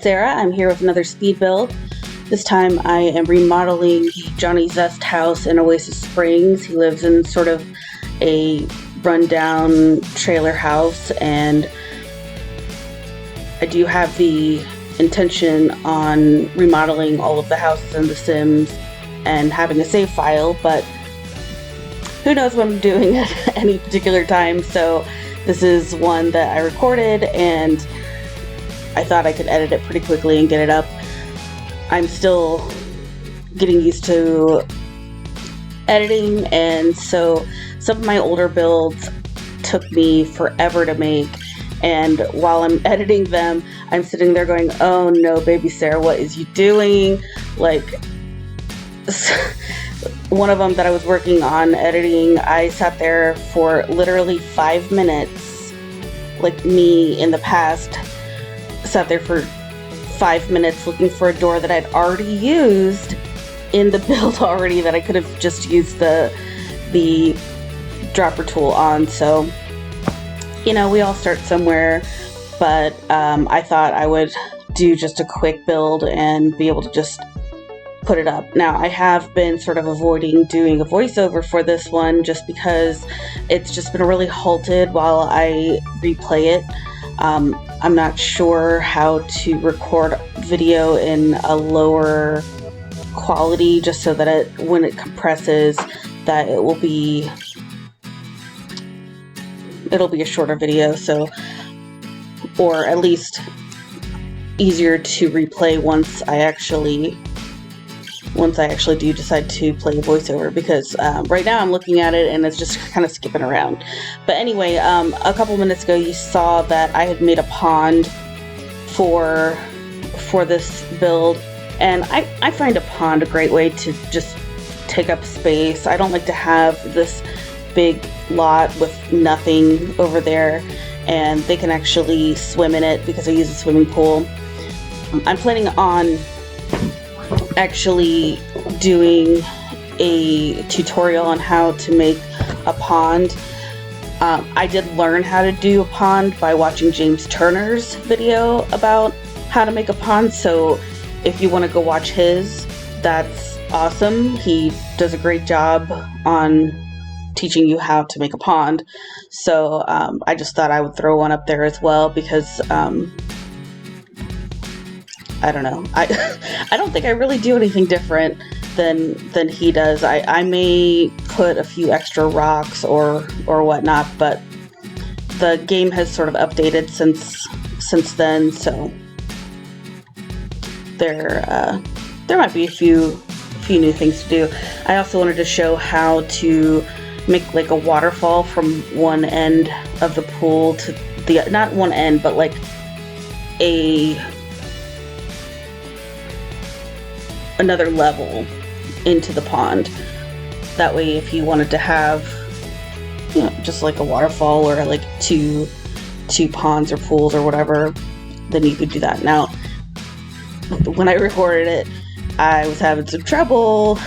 it's Sarah. I'm here with another speed build. This time I am remodeling Johnny Zest house in Oasis Springs. He lives in sort of a rundown trailer house, and I do have the intention on remodeling all of the houses in The Sims and having a save file, but who knows what I'm doing at any particular time. So this is one that I recorded, and I thought I could edit it pretty quickly and get it up. I'm still getting used to editing, and so some of my older builds took me forever to make, and while I'm editing them, I'm sitting there going, oh no, baby Sarah, what is you doing? Like, one of them that I was working on editing, I sat there for literally 5 minutes, like me in the past sat there for 5 minutes looking for a door that I'd already used in the build already, that I could have just used the dropper tool on. So, you know, we all start somewhere, but I thought I would do just a quick build and be able to just put it up. Now, I have been sort of avoiding doing a voiceover for this one just because it's just been really halted while I replay it. I'm not sure how to record video in a lower quality, just so that when it compresses, that it'll be a shorter video, so, or at least easier to replay once I actually do decide to play a voiceover, because right now I'm looking at it and it's just kind of skipping around. But anyway, a couple minutes ago you saw that I had made a pond for this build, and I find a pond a great way to just take up space. I don't like to have this big lot with nothing over there, and they can actually swim in it because I use a swimming pool. I'm planning on actually doing a tutorial on how to make a pond. I did learn how to do a pond by watching James Turner's video about how to make a pond, so if you want to go watch his, that's awesome. He does a great job on teaching you how to make a pond. So I just thought I would throw one up there as well, because I don't know. I don't think I really do anything different than he does. I may put a few extra rocks or whatnot, but the game has sort of updated since then, so there might be a few new things to do. I also wanted to show how to make like a waterfall from one end of the pool to the, not one end, but like another level into the pond. That way, if you wanted to have, you know, just like a waterfall or like two ponds or pools or whatever, then you could do that. Now, when I recorded it, I was having some trouble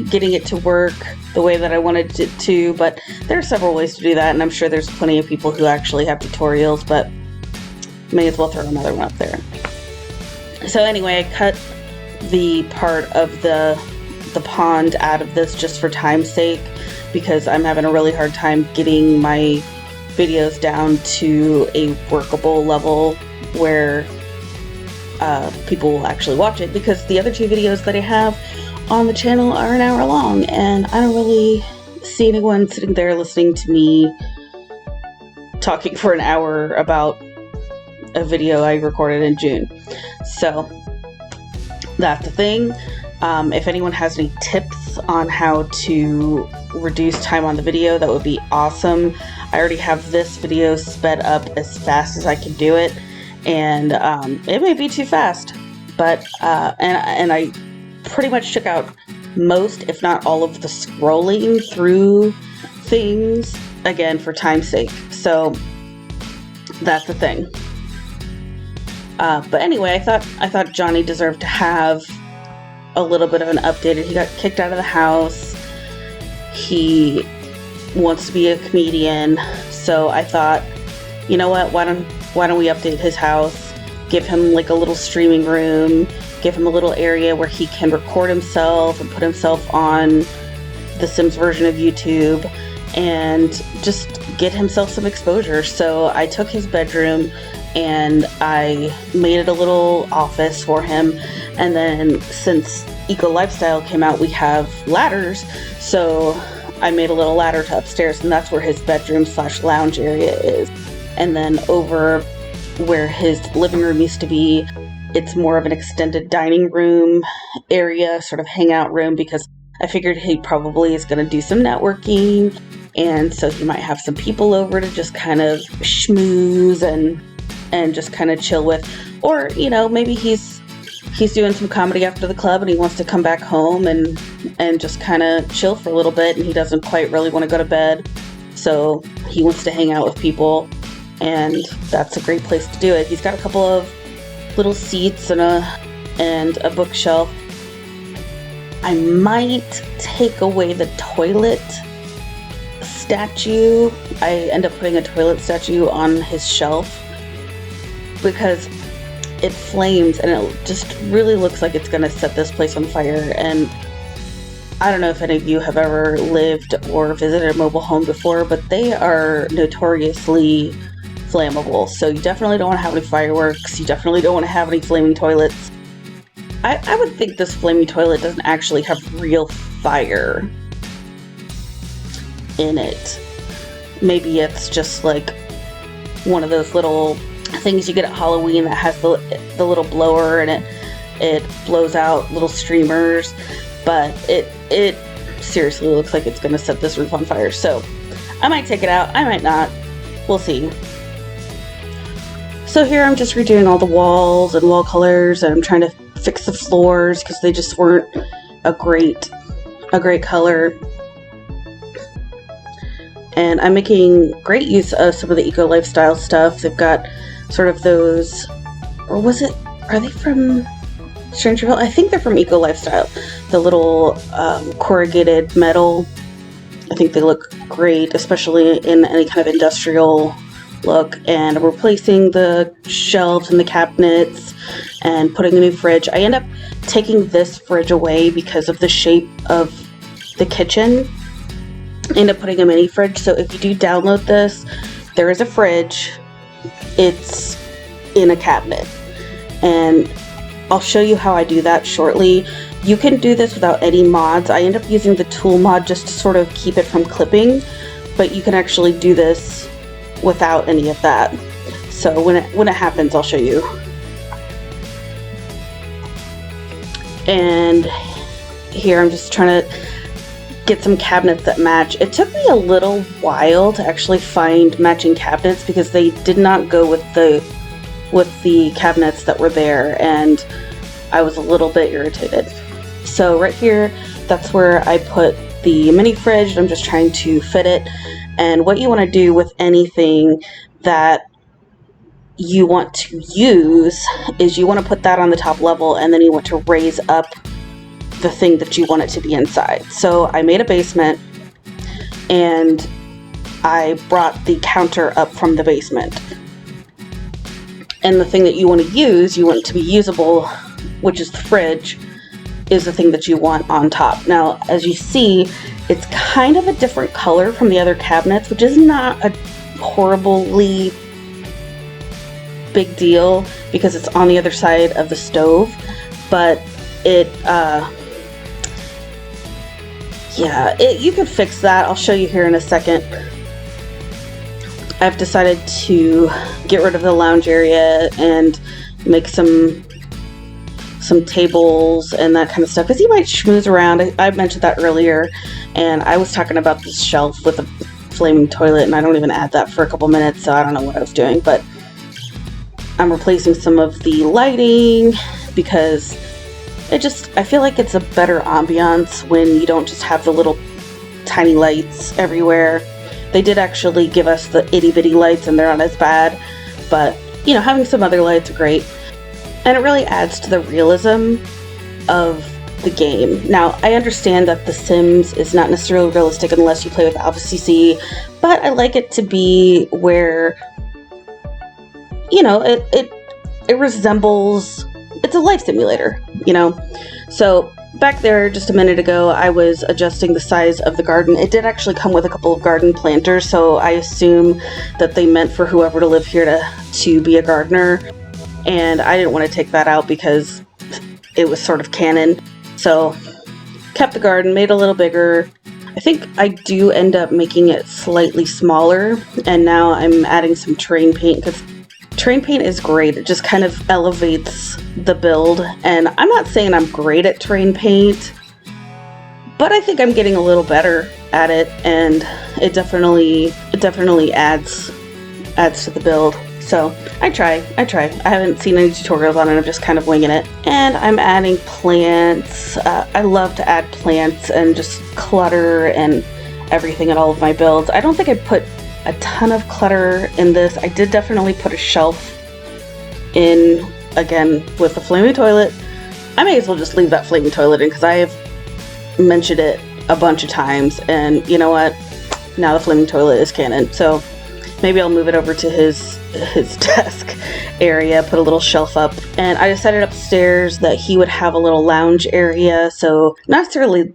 getting it to work the way that I wanted it to, but there are several ways to do that, and I'm sure there's plenty of people who actually have tutorials, but may as well throw another one up there. So anyway, I cut the part of the pond out of this just for time's sake, because I'm having a really hard time getting my videos down to a workable level where people will actually watch it, because the other two videos that I have on the channel are an hour long, and I don't really see anyone sitting there listening to me talking for an hour about a video I recorded in June. So that's the thing. If anyone has any tips on how to reduce time on the video, that would be awesome. I already have this video sped up as fast as I can do it, and it may be too fast, but and I pretty much took out most, if not all, of the scrolling through things, again, for time's sake. So that's the thing. But anyway, I thought Johnny deserved to have a little bit of an update. He got kicked out of the house. He wants to be a comedian, so I thought, you know what? Why don't we update his house? give him like a little streaming room, give him a little area where he can record himself and put himself on the Sims version of YouTube and just get himself some exposure. So I took his bedroom and I made it a little office for him. And then since Eco Lifestyle came out, we have ladders. So I made a little ladder to upstairs, and that's where his bedroom / lounge area is. And then over where his living room used to be, it's more of an extended dining room area, sort of hangout room, because I figured he probably is going to do some networking, and so he might have some people over to just kind of schmooze and just kind of chill with. Or, you know, maybe he's doing some comedy after the club and he wants to come back home and just kind of chill for a little bit, and he doesn't quite really want to go to bed, so he wants to hang out with people, and that's a great place to do it. He's got a couple of little seats and a bookshelf. I might take away the toilet statue. I end up putting a toilet statue on his shelf because it flames and it just really looks like it's going to set this place on fire. And I don't know if any of you have ever lived or visited a mobile home before, but they are notoriously flammable. So you definitely don't want to have any fireworks. You definitely don't want to have any flaming toilets. I would think this flaming toilet doesn't actually have real fire in it. Maybe it's just like one of those little things you get at Halloween that has the little blower, and it blows out little streamers, but it seriously looks like it's going to set this roof on fire. So I might take it out, I might not, we'll see. So here I'm just redoing all the walls and wall colors, and I'm trying to fix the floors because they just weren't a great color. And I'm making great use of some of the Eco Lifestyle stuff. They've got sort of those, or are they from Strangerville? I think they're from Eco Lifestyle. The little corrugated metal. I think they look great, especially in any kind of industrial look. And I'm replacing the shelves and the cabinets and putting a new fridge. I end up taking this fridge away because of the shape of the kitchen. I end up putting a mini fridge. So if you do download this, there is a fridge. It's in a cabinet, and I'll show you how I do that shortly. You can do this without any mods. I end up using the tool mod just to sort of keep it from clipping, but you can actually do this without any of that. So when it happens, I'll show you. And here I'm just trying to get some cabinets that match. It took me a little while to actually find matching cabinets because they did not go with the cabinets that were there, and I was a little bit irritated. So right here, that's where I put the mini fridge. I'm just trying to fit it. And what you want to do with anything that you want to use is you want to put that on the top level, and then you want to raise up the thing that you want it to be inside. So I made a basement, and I brought the counter up from the basement. And the thing that you want to use, you want it to be usable, which is the fridge, is the thing that you want on top. Now, as you see, it's kind of a different color from the other cabinets, which is not a horribly big deal because it's on the other side of the stove, but you can fix that. I'll show you here in a second. I've decided to get rid of the lounge area and make some tables and that kind of stuff, because you might schmooze around. I mentioned that earlier, and I was talking about this shelf with a flaming toilet, and I don't even add that for a couple minutes, so I don't know what I was doing. But I'm replacing some of the lighting because I feel like it's a better ambiance when you don't just have the little tiny lights everywhere. They did actually give us the itty bitty lights, and they're not as bad, but you know, having some other lights are great. And it really adds to the realism of the game. Now, I understand that The Sims is not necessarily realistic unless you play with Alpha CC, but I like it to be where, you know, it it resembles, it's a life simulator, you know? So back there just a minute ago, I was adjusting the size of the garden. It did actually come with a couple of garden planters, so I assume that they meant for whoever to live here to be a gardener. And I didn't want to take that out because it was sort of canon. So kept the garden, made it a little bigger. I think I do end up making it slightly smaller, and now I'm adding some terrain paint because terrain paint is great. It just kind of elevates the build, and I'm not saying I'm great at terrain paint, but I think I'm getting a little better at it, and it definitely adds to the build. So I try. I haven't seen any tutorials on it. I'm just kind of winging it. And I'm adding plants. I love to add plants and just clutter and everything in all of my builds. I don't think I put a ton of clutter in this. I did definitely put a shelf in, again, with the flaming toilet. I may as well just leave that flaming toilet in because I have mentioned it a bunch of times. And you know what? Now the flaming toilet is canon. So maybe I'll move it over to his desk area, put a little shelf up. And I decided upstairs that he would have a little lounge area. So not necessarily,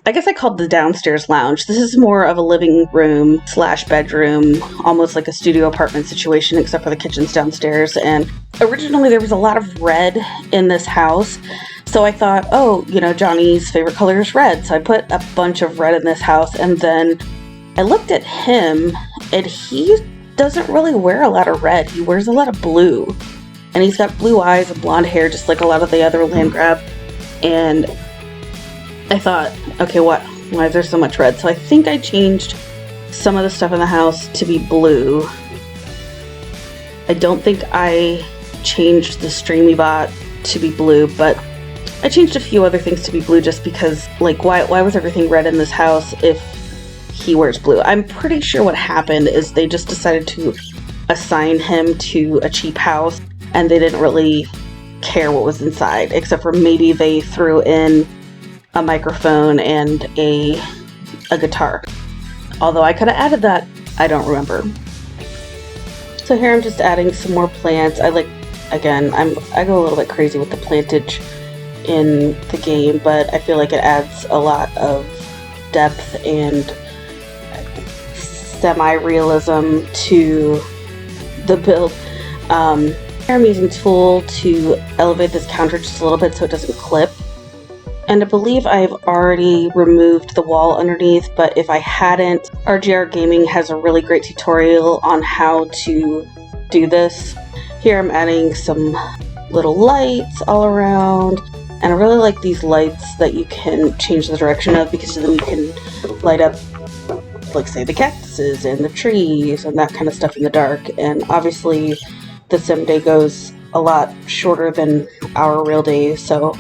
I guess I called the downstairs lounge. This is more of a living room / bedroom, almost like a studio apartment situation, except for the kitchen's downstairs. And originally there was a lot of red in this house. So I thought, oh, you know, Johnny's favorite color is red. So I put a bunch of red in this house, and then I looked at him, and he doesn't really wear a lot of red. He wears a lot of blue, and he's got blue eyes and blonde hair, just like a lot of the other Landgraab. And I thought, okay, why is there so much red? So I think I changed some of the stuff in the house to be blue. I don't think I changed the Streamy Bot to be blue, but I changed a few other things to be blue just because, like, why was everything red in this house if he wears blue? I'm pretty sure what happened is they just decided to assign him to a cheap house, and they didn't really care what was inside, except for maybe they threw in a microphone and a guitar. Although I could have added that, I don't remember. So here I'm just adding some more plants. I go a little bit crazy with the plantage in the game, but I feel like it adds a lot of depth and semi-realism to the build. I'm using Tool to elevate this counter just a little bit so it doesn't clip. And I believe I've already removed the wall underneath, but if I hadn't, RGR Gaming has a really great tutorial on how to do this. Here I'm adding some little lights all around, and I really like these lights that you can change the direction of, because then you can light up, like, say, the cactuses and the trees and that kind of stuff in the dark. And obviously the sim day goes a lot shorter than our real days, so,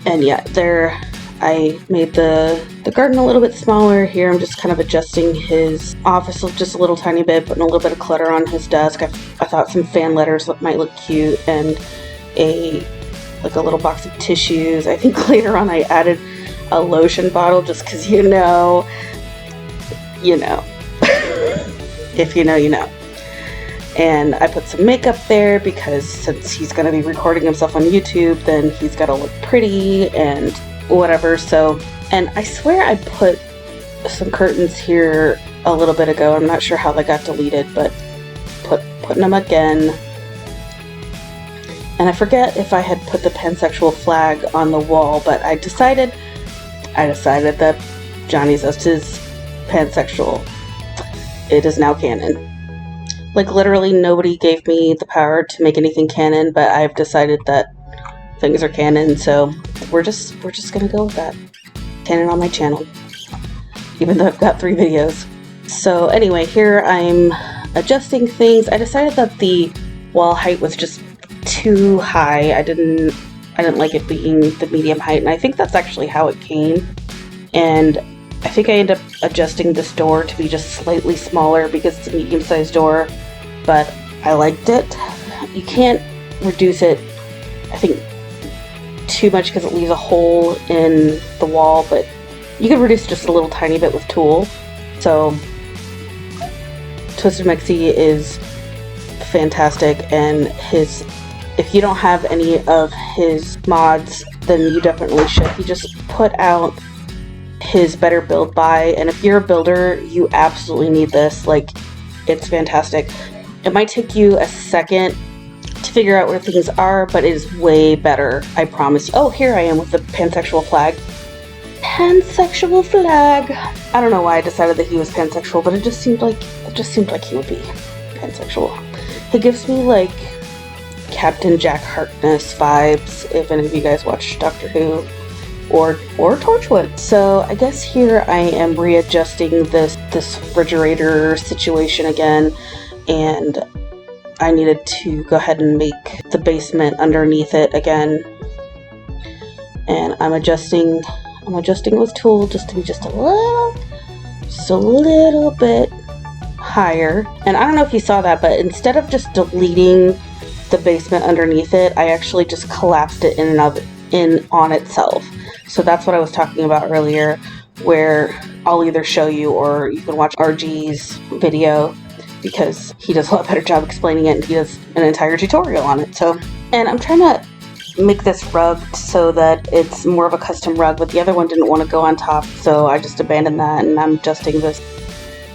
and yeah, there I made the garden a little bit smaller. Here I'm just kind of adjusting his office just a little tiny bit, putting a little bit of clutter on his desk. I thought some fan letters might look cute, and a little box of tissues. I think later on I added a lotion bottle just because you know. If you know, you know. And I put some makeup there because since he's going to be recording himself on YouTube, then he's got to look pretty and whatever. So, and I swear I put some curtains here a little bit ago. I'm not sure how they got deleted, but putting them again. And I forget if I had put the pansexual flag on the wall, but I decided that Johnny Zest is pansexual. It is now canon. Like, literally nobody gave me the power to make anything canon, but I've decided that things are canon, so we're just gonna go with that. Canon on my channel, even though I've got 3 videos. So anyway, here I'm adjusting things. I decided that the wall height was just too high. I didn't like it being the medium height, and I think that's actually how it came. And I think I ended up adjusting this door to be just slightly smaller because it's a medium-sized door, but I liked it. You can't reduce it, I think, too much because it leaves a hole in the wall, but you can reduce just a little tiny bit with Tool. So Twisted Mexi is fantastic, and if you don't have any of his mods, then you definitely should. He just put out his Better Build Buy, and if you're a builder, you absolutely need this. Like, it's fantastic. It might take you a second to figure out where things are, but it is way better, I promise you. Oh, here I am with the pansexual flag. Pansexual flag. I don't know why I decided that he was pansexual, but it just seemed like he would be pansexual. He gives me like Captain Jack Harkness vibes, if any of you guys watch Doctor Who or Torchwood. So I guess here I am readjusting this refrigerator situation again, and I needed to go ahead and make the basement underneath it again. And I'm adjusting with tool just to be just a little bit higher. And I don't know if you saw that, but instead of just deleting the basement underneath it, I actually just collapsed it in on itself. So that's what I was talking about earlier, where I'll either show you or you can watch RG's video, because he does a lot better job explaining it, and he does an entire tutorial on it. So, and I'm trying to make this rug so that it's more of a custom rug, but the other one didn't want to go on top, so I just abandoned that, and I'm adjusting this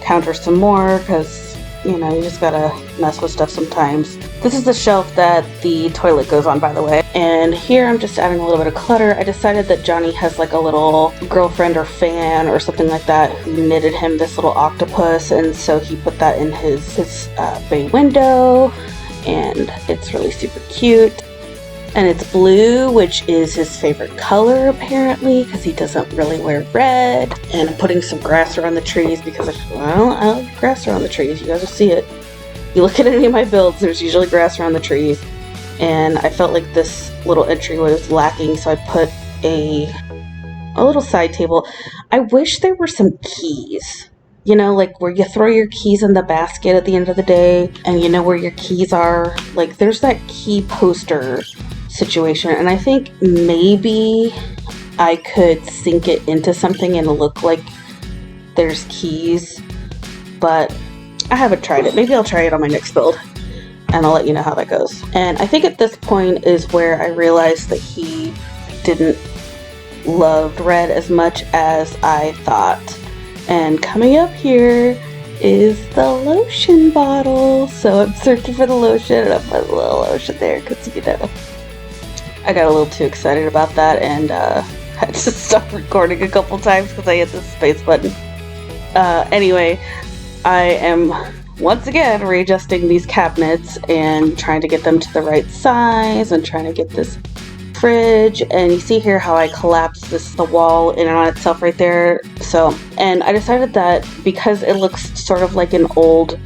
counter some more, because, you know, you just gotta mess with stuff sometimes. This is the shelf that the toilet goes on, by the way. And here I'm just adding a little bit of clutter. I decided that Johnny has like a little girlfriend or fan or something like that who knitted him this little octopus, and so he put that in his bay window, and it's really super cute. And it's blue, which is his favorite color apparently, because he doesn't really wear red. And I'm putting some grass around the trees because I like grass around the trees. You guys will see it. You look at any of my builds, there's usually grass around the trees. And I felt like this little entry was lacking, so I put a little side table. I wish there were some keys. You know, like where you throw your keys in the basket at the end of the day, and you know where your keys are. Like, there's that key poster situation, and I think maybe I could sink it into something and look like there's keys, but I haven't tried it. Maybe I'll try it on my next build, and I'll let you know how that goes. And I think at this point is where I realized that he didn't love red as much as I thought. And coming up here is the lotion bottle. So I'm searching for the lotion, and I put a little lotion there because, you know, I got a little too excited about that, and had to stop recording a couple times because I hit the space button. Anyway, I am once again readjusting these cabinets and trying to get them to the right size, and trying to get this fridge. And you see here how I collapsed the wall in and on itself right there. So, and I decided that because it looks sort of like an old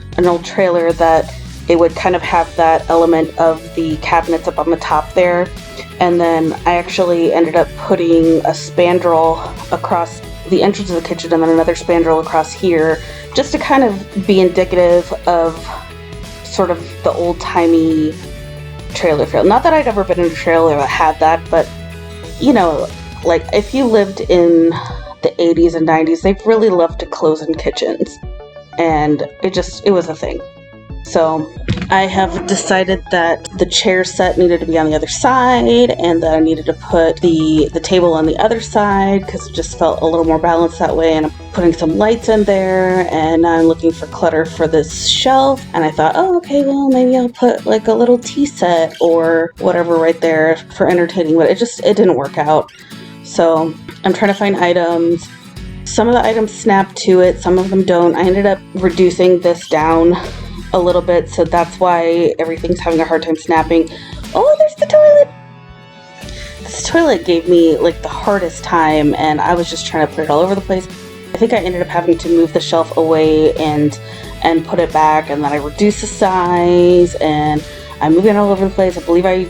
trailer, that it would kind of have that element of the cabinets up on the top there. And then I actually ended up putting a spandrel across the entrance of the kitchen, and then another spandrel across here, just to kind of be indicative of sort of the old-timey trailer feel. Not that I'd ever been in a trailer that had that, but, you know, like, if you lived in the 80s and 90s, they've really loved to close in kitchens. And it was a thing. So I have decided that the chair set needed to be on the other side, and that I needed to put the table on the other side because it just felt a little more balanced that way. And I'm putting some lights in there, and now I'm looking for clutter for this shelf. And I thought, oh, okay, well, maybe I'll put like a little tea set or whatever right there for entertaining, but it didn't work out. So I'm trying to find items. Some of the items snap to it, some of them don't. I ended up reducing this down a little bit, so that's why everything's having a hard time snapping. Oh, there's the toilet! This toilet gave me like the hardest time, and I was just trying to put it all over the place. I think I ended up having to move the shelf away and put it back, and then I reduced the size, and I'm moving it all over the place. I believe I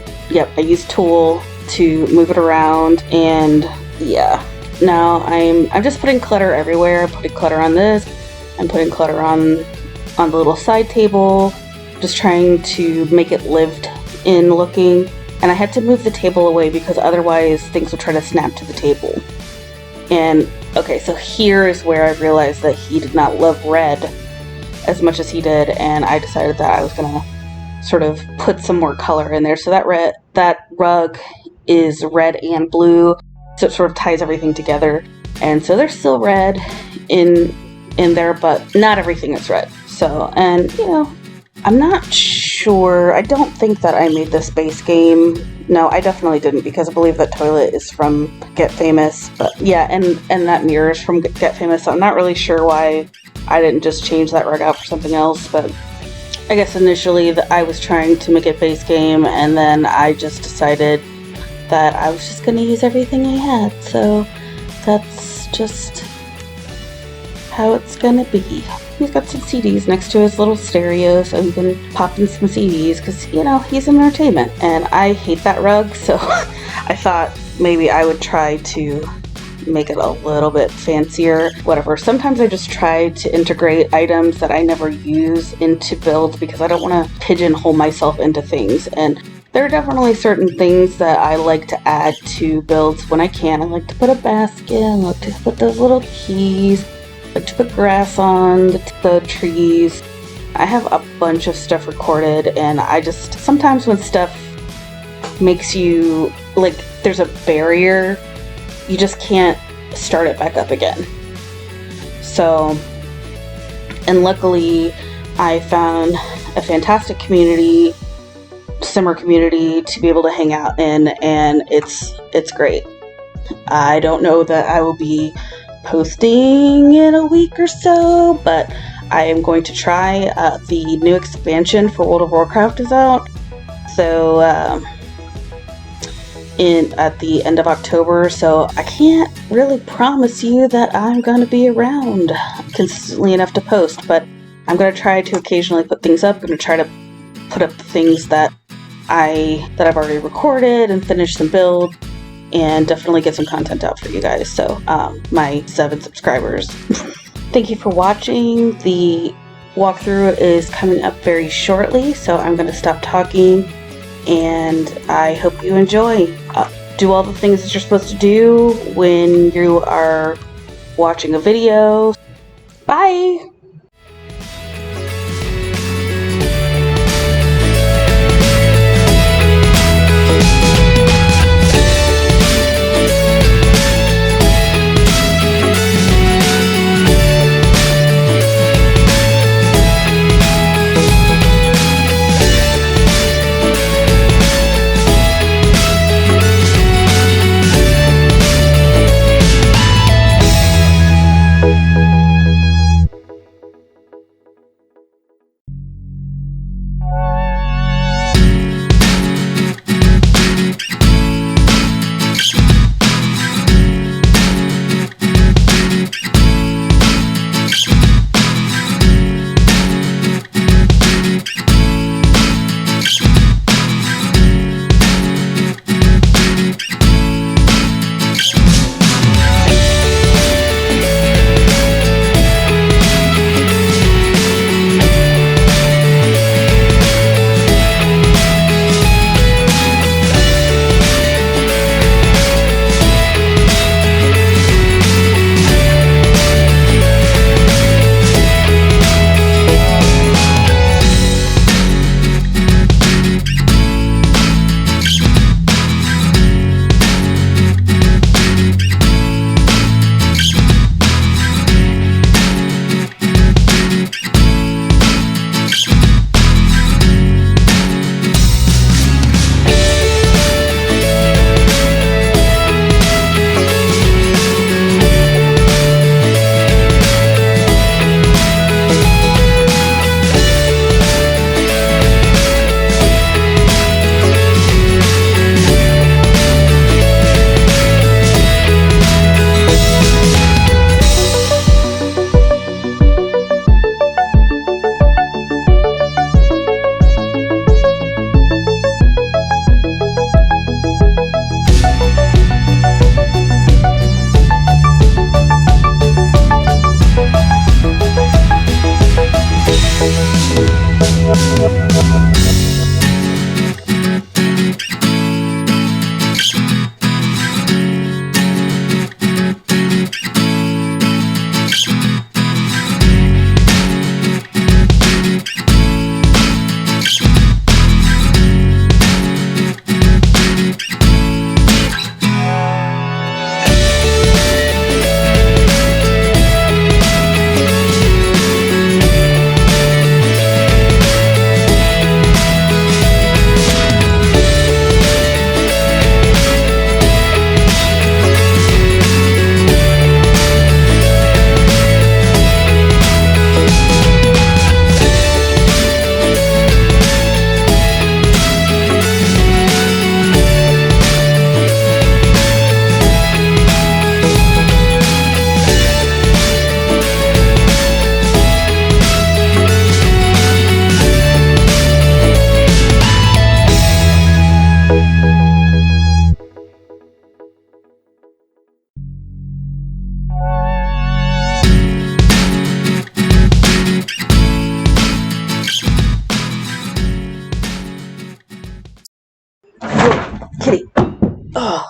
used tool to move it around, and yeah. Now I'm just putting clutter everywhere. I'm putting clutter on this. I'm putting clutter on the little side table, just trying to make it lived in looking. And I had to move the table away because otherwise things would try to snap to the table. And okay, so here is where I realized that he did not love red as much as he did, and I decided that I was gonna sort of put some more color in there. So that rug is red and blue, so it sort of ties everything together. And so there's still red in there, but not everything is red. So, and I'm not sure. I don't think that I made this base game. No, I definitely didn't, because I believe that toilet is from Get Famous. But yeah, and that mirror is from Get Famous. So I'm not really sure why I didn't just change that rug out for something else. But I guess initially I was trying to make it base game, and then I just decided that I was just going to use everything I had. So that's just how it's going to be. He's got some CDs next to his little stereo, so he can pop in some CDs, because, he's in entertainment. And I hate that rug, so I thought maybe I would try to make it a little bit fancier, whatever. Sometimes I just try to integrate items that I never use into builds, because I don't want to pigeonhole myself into things. And there are definitely certain things that I like to add to builds when I can. I like to put a basket, I like to put those little keys, I like to put grass on the trees. I have a bunch of stuff recorded, and I just, sometimes when stuff makes you, like, there's a barrier, you just can't start it back up again. So, and luckily I found a fantastic community, Simmer community, to be able to hang out in, and it's great. I don't know that I will be posting in a week or so, but I am going to try. The new expansion for World of Warcraft is out, so at the end of October, so I can't really promise you that I'm going to be around consistently enough to post, but I'm going to try to occasionally put things up. I'm going to try to put up things that I've already recorded and finished some build, and definitely get some content out for you guys. So my 7 subscribers. Thank you for watching. The walkthrough is coming up very shortly, so I'm going to stop talking, and I hope you enjoy. Do all the things that you're supposed to do when you are watching a video. Bye! Oh,